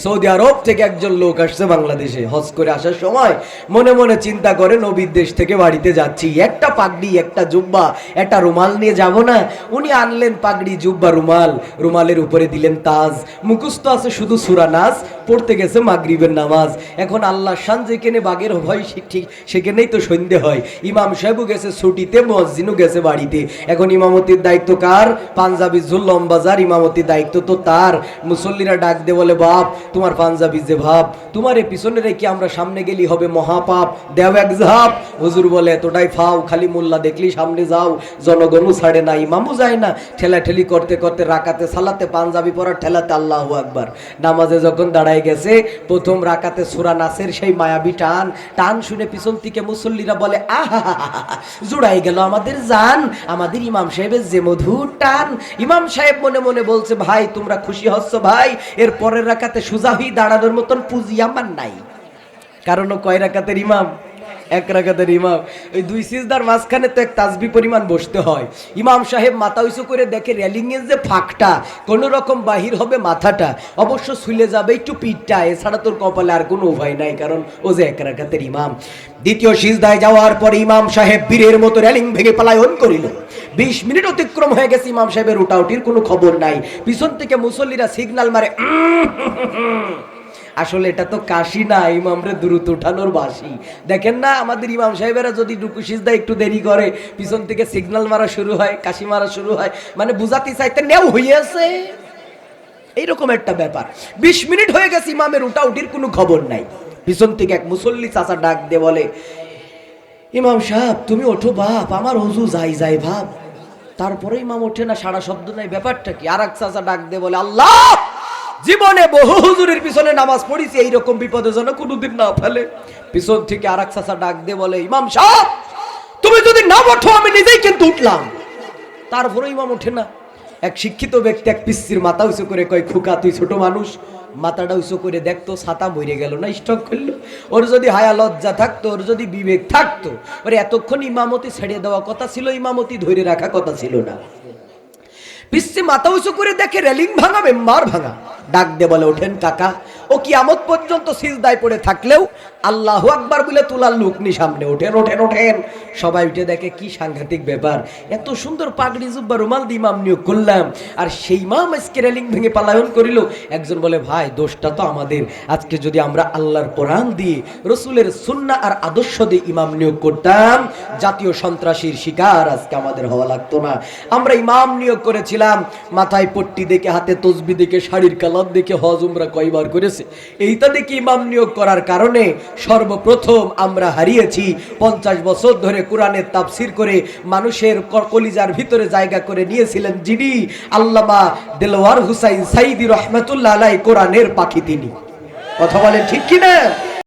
Saudi আরব থেকে একজন লোক আসছে বাংলাদেশে হজ করে আসার সময় মনে মনে চিন্তা করে নবীর দেশ থেকে বাড়িতে যাচ্ছি, একটা পাগড়ি একটা জুব্বা একটা রুমাল নিয়ে যাব না। উনি আনলেন পাগড়ি জুব্বা রুমাল, রুমালের উপরে দিলেন তাজ, মুখস্থ আছে শুধু সূরা নাস, পড়তে গেছে মাগরিবের নামাজ। এখন আল্লাহ শান যেখানে বাগের ভয় ঠিক সেখানেই তো সন্ধে হয়। ইমাম সাহেবও গেছে ছুটিতে, মুয়াজ্জিনও গেছে বাড়িতে। এখন ইমামতির দায়িত্ব কার? পাঞ্জাবি ঝুল লম্বাজার ইমামতির দায়িত্ব তো তার। মুসল্লিরা ডাক দিয়ে বলে, বাপ তোমার পাঞ্জাবি যে ভাব, তোমার এই পিছনে রেখে আমরা সামনে গেলি হবে মহাপাপ, দেও এক ঝাপ। হুজুর বলে, এতটাই ফাও, খালি মোল্লা দেখলি সামনে যাও, জনগণও ছাড়ে না, ইমামও যায় না। ঠেলাঠেলি করতে করতে রাকাতে সালাতে পাঞ্জাবি পরার ঠেলাতে আল্লাহু আকবার। নামাজে যখন দাঁড়ায় গেছে, প্রথম রাকাতে সূরা নাসের সেই মায়াবী টান টান শুনে পিছন থেকে মুসল্লিরা বলে, আহা জুড়াই গেল আমাদের জান, আমাদের ইমাম সাহেবের যে মধুর টান। ইমাম সাহেব মনে মনে বলছে, ভাই তোমরা খুশি হচ্ছ ভাই, এর পরের রাকাতে সুজা হয়ে দাঁড়ানোর মতন পুঁজি আমার নাই। কারণ ও কয় রাকাতের ইমাম? এক রাকাতের ইমাম। ওই দুই সিজদার মাঝখানে তো এক তাসবিহ পরিমাণ বসতে হয়। ইমাম সাহেব মাথা উঁচু করে দেখে রেলিং এর যে ফাঁকটা, কোন রকম বাহির হবে মাথাটা, অবশ্য ছুলে যাবে একটু পিঠটা, এছাড়া তোর কপালে আর কোনো উপায় নাই, কারণ ও যে এক রাকাতের ইমাম। দ্বিতীয় সিজদায় যাওয়ার পর ইমাম সাহেব বীরের মতো রেলিং ভেঙে পলায়ন করিল। 20 মিনিট অতিক্রম হয়ে গেছে, ইমাম সাহেবের উঠাউটির কোনো খবর নাই। পিছন থেকে মুসল্লিরা সিগন্যাল মারে, আসলে এটা তো কাশি না, ইমামরে দ্রুত উঠানোর বাসি। দেখেন না আমাদের ইমাম সাহেবেরা যদি রুকু সিজদা একটু দেরি করে, পিছন থেকে সিগন্যাল মারা শুরু হয়, কাশি মারা শুরু হয়, মানে বুঝাতে চাইতে নেও হইয়াছে, এইরকম একটা ব্যাপার। 20 মিনিট হয়ে গেছে, ইমামের উঠাউটির কোনো খবর নাই। পিছন থেকে এক মুসল্লি চাচা ডাক দিয়ে বলে, ইমাম সাহেব তুমি ওঠো বাপ, আমার হুজু যাই যাই ভাব। তারপরে ইমাম ওঠে না, সারা শব্দ নাই, ব্যাপারটা কি? আর এক চাচা ডাক দিয়ে বলে, আল্লাহ, জীবনে বহু হুজুরের পিছনে নামাজ পড়িছি, এইরকম বিপদে যেন কোনোদিন না ফেলে। পিছন থেকে আর এক চাচা ডাক দিয়ে বলে, ইমাম সাহেব তুমি যদি না ওঠো আমি নিজেই কিন্তু উঠলাম। তারপরে ইমাম ওঠে না। এক শিক্ষিত ব্যক্তি এক পিচ্চির মাথা উঁচু করে কয়, খুকা তুই ছোট মানুষ, মাথাটা উঁচু করে দেখতো, ছাতা মরে গেল না, স্টক করলো। ওর যদি হায়া লজ্জা থাকতো, ওর যদি বিবেক থাকতো, ওর এতক্ষণ ইমামতি ছেড়ে দেওয়া কথা ছিল, ইমামতি ধরে রাখা কথা ছিল না। পিচ্চি মাথা উঁচু করে দেখে রেলিং ভাঙা, মেম্বার ভাঙা। ডাক দিয়ে বলে, ওঠেন কাকা। ও কিয়ামত পর্যন্ত সিজদায় পড়ে থাকলেও আল্লাহু আকবার বলে তোলার লোক নি সামনে। ওঠেন ওঠেন ওঠেন। সবাই উঠে দেখে, কি সাংঘাতিক ব্যাপার, এত সুন্দর পাগড়ি জুব্বা রুমাল দিয়ে ইমাম নিয়োগ করলাম, আর সেই ইমাম আজকে রেলিং ভেঙে পালায়ন করিল। একজন বলে, ভাই দোষটা তো আমাদের। আজকে যদি আমরা আল্লাহর কোরআন দিয়ে, রসুলের সুন্নাহ আর আদর্শ দিয়ে ইমাম নিয়োগ করতাম, জাতীয় সন্ত্রাসীর শিকার আজকে আমাদের হওয়া লাগতো না। আমরা ইমাম নিয়োগ করেছিলাম, মাথায় পট্টি দেখে, হাতে তসবি দেখে, শাড়ির কালার দেখে, হজ উমরা কয়বার করেছে। এইটা দেখে ইমাম নিয়োগ করার কারণে সর্বপ্রথম আমরা হারিয়েছি 50 বছর ধরে কোরআনের তাফসীর করে মানুষের কলিজার ভিতরে জায়গা করে নিয়েছিলেন যিনি, আল্লামা দেলওয়ার হুসাইন সাইদি রহমাতুল্লাহ আলাইহি, কোরআনের পাখি তিনি। কথা বলেন ঠিক কিনা?